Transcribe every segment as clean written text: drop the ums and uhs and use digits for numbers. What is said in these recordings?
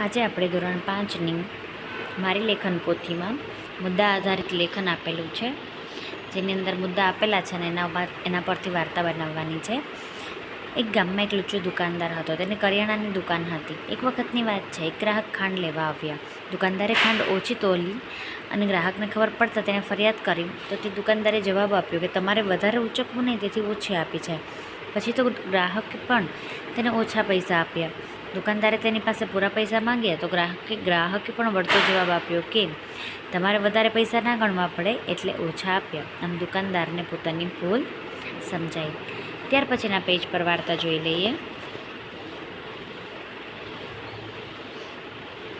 આજે આપણે ધોરણ 5ની મારી લેખન પોથીમાં મુદ્દા આધારિત લેખન આપેલું છે, જેની અંદર મુદ્દા આપેલા છે અને એના પરથી વાર્તા બનાવવાની છે. એક ગામમાં એક લુચ્ચો દુકાનદાર હતો. તેને કરિયાણાની દુકાન હતી. એક વખતની વાત છે, એક ગ્રાહક ખાંડ લેવા આવ્યા. દુકાનદારે ખાંડ ઓછી તોલી અને ગ્રાહકને ખબર પડતા તેને ફરિયાદ કરી. તો તે દુકાનદારે જવાબ આપ્યો કે તમારે વધારે ઉચકવું નહીં, તેથી ઓછી આપી છે. પછી તો ગ્રાહકે પણ તેને ઓછા પૈસા આપ્યા. દુકાનદારે તેની પાસે પૂરા પૈસા માંગ્યા તો ગ્રાહકે પણ વળતો જવાબ આપ્યો કે તમારે વધારે પૈસા ના ગણવા પડે, એટલે ઓછા આપ્યા. આમ દુકાનદારને પોતાની ભૂલ સમજાઈ. ત્યાર પછીના પેજ પર વાર્તા જોઈ લઈએ.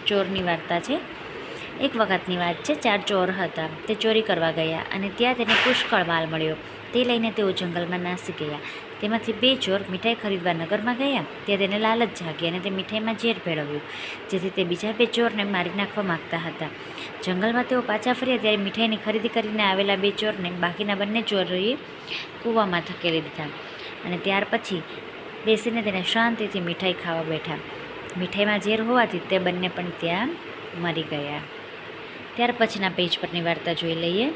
ચોરની વાર્તા છે. એક વખતની વાત છે, 4 ચોર હતા. તે ચોરી કરવા ગયા અને ત્યાં તેને પુષ્કળ માલ મળ્યો. તે લઈને તેઓ જંગલમાં નાસી ગયા. તેમાંથી 2 ચોર મીઠાઈ ખરીદવા નગરમાં ગયા. ત્યાં તેને લાલચ જાગી અને તે મીઠાઈમાં ઝેર ભેળવ્યું, જેથી તે બીજા 2 ચોરને મારી નાખવા માગતા હતા. જંગલમાં તેઓ પાછા ફર્યા ત્યારે મીઠાઈની ખરીદી કરીને આવેલા 2 ચોરને બાકીના બંને ચોરોએ કૂવામાં ધકેલી દીધા અને ત્યાર પછી બેસીને તેને શાંતિથી મીઠાઈ ખાવા બેઠા. મીઠાઈમાં ઝેર હોવાથી તે બંને પણ ત્યાં મરી ગયા. ત્યાર પછીના પેજ પરની વાર્તા જોઈ લઈએ.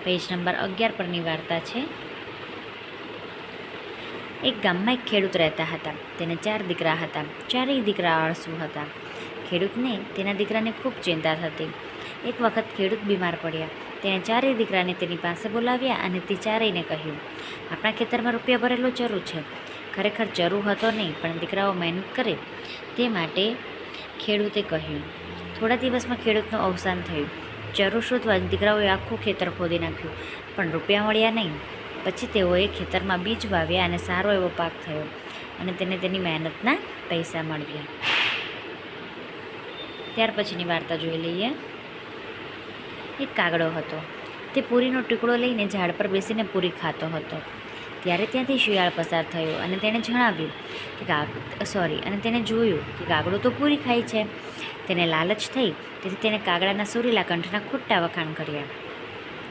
પેજ નંબર 11 પરની વાર્તા છે. એક ગામમાં એક ખેડૂત રહેતા હતા. તેને 4 દીકરા હતા. 4 દીકરા આળસુ હતા. ખેડૂતને તેના દીકરાને ખૂબ ચિંતા થતી. એક વખત ખેડૂત બીમાર પડ્યા. તેણે 4 દીકરાને તેની પાસે બોલાવ્યા અને તે 4ને કહ્યું, આપણા ખેતરમાં રૂપિયા ભરેલો ચરુ છે. ખરેખર ચરુ હતો નહીં, પણ દીકરાઓ મહેનત કરે તે માટે ખેડૂતે કહ્યું. થોડા દિવસમાં ખેડૂતનું અવસાન થયું. ચરુ શોધવા દીકરાઓએ આખું ખેતર ખોદી નાખ્યું, પણ રૂપિયા મળ્યા નહીં. પછી તેઓએ ખેતરમાં બીજ વાવ્યા અને સારો એવો પાક થયો અને તેને તેની મહેનતના પૈસા મળ્યા. ત્યાર પછીની વાર્તા જોઈ લઈએ. એક કાગડો હતો. તે પૂરીનો ટુકડો લઈને ઝાડ પર બેસીને પૂરી ખાતો હતો. ત્યારે ત્યાંથી શિયાળ પસાર થયો અને તેણે જણાવ્યું કે તેણે જોયું કે કાગડો તો પૂરી ખાય છે. તેને લાલચ થઈ, તેથી તેણે કાગડાના સુરીલા કંઠના ખોટા વખાણ કર્યા.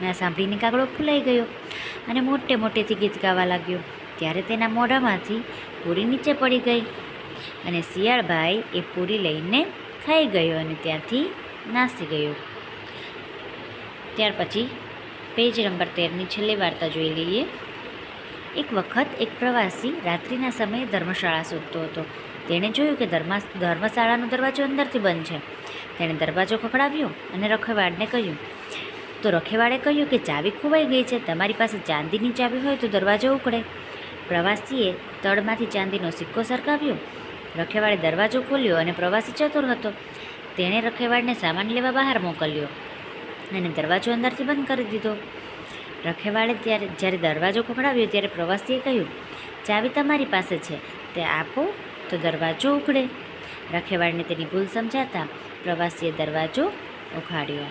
આ સાંભળીને કાગડો ફૂલાઈ ગયો અને મોટેથી ગીત ગાવા લાગ્યો. ત્યારે તેના મોઢામાંથી પૂરી નીચે પડી ગઈ અને શિયાળભાઈ એ પૂરી લઈને ખાઈ ગયો અને ત્યાંથી નાસી ગયો. ત્યાર પછી પેજ નંબર 13ની છેલ્લી વાર્તા જોઈ લઈએ. એક વખત એક પ્રવાસી રાત્રિના સમયે ધર્મશાળા શોધતો હતો. તેણે જોયું કે ધર્મશાળાનો દરવાજો અંદરથી બંધ છે. તેણે દરવાજો ખખડાવ્યો અને રખેવાળને કહ્યું. તો રખેવાળે કહ્યું કે ચાવી ખોવાઈ ગઈ છે. તમારી પાસે ચાંદીની ચાવી હોય તો દરવાજો ઉકળે. પ્રવાસીએ તળમાંથી ચાંદીનો સિક્કો સરકાવ્યો. રખેવાળે દરવાજો ખોલ્યો અને પ્રવાસી ચતુર હતો. તેણે રખેવાળને સામાન લેવા બહાર મોકલ્યો અને દરવાજો અંદરથી બંધ કરી દીધો. રખેવાળે જ્યારે દરવાજો ખખડાવ્યો ત્યારે પ્રવાસીએ કહ્યું, ચાવી તમારી પાસે છે, તે આપો તો દરવાજો ઉઘડે. રખેવાળને તેની ભૂલ સમજાતા પ્રવાસીએ દરવાજો ઉઘાડ્યો.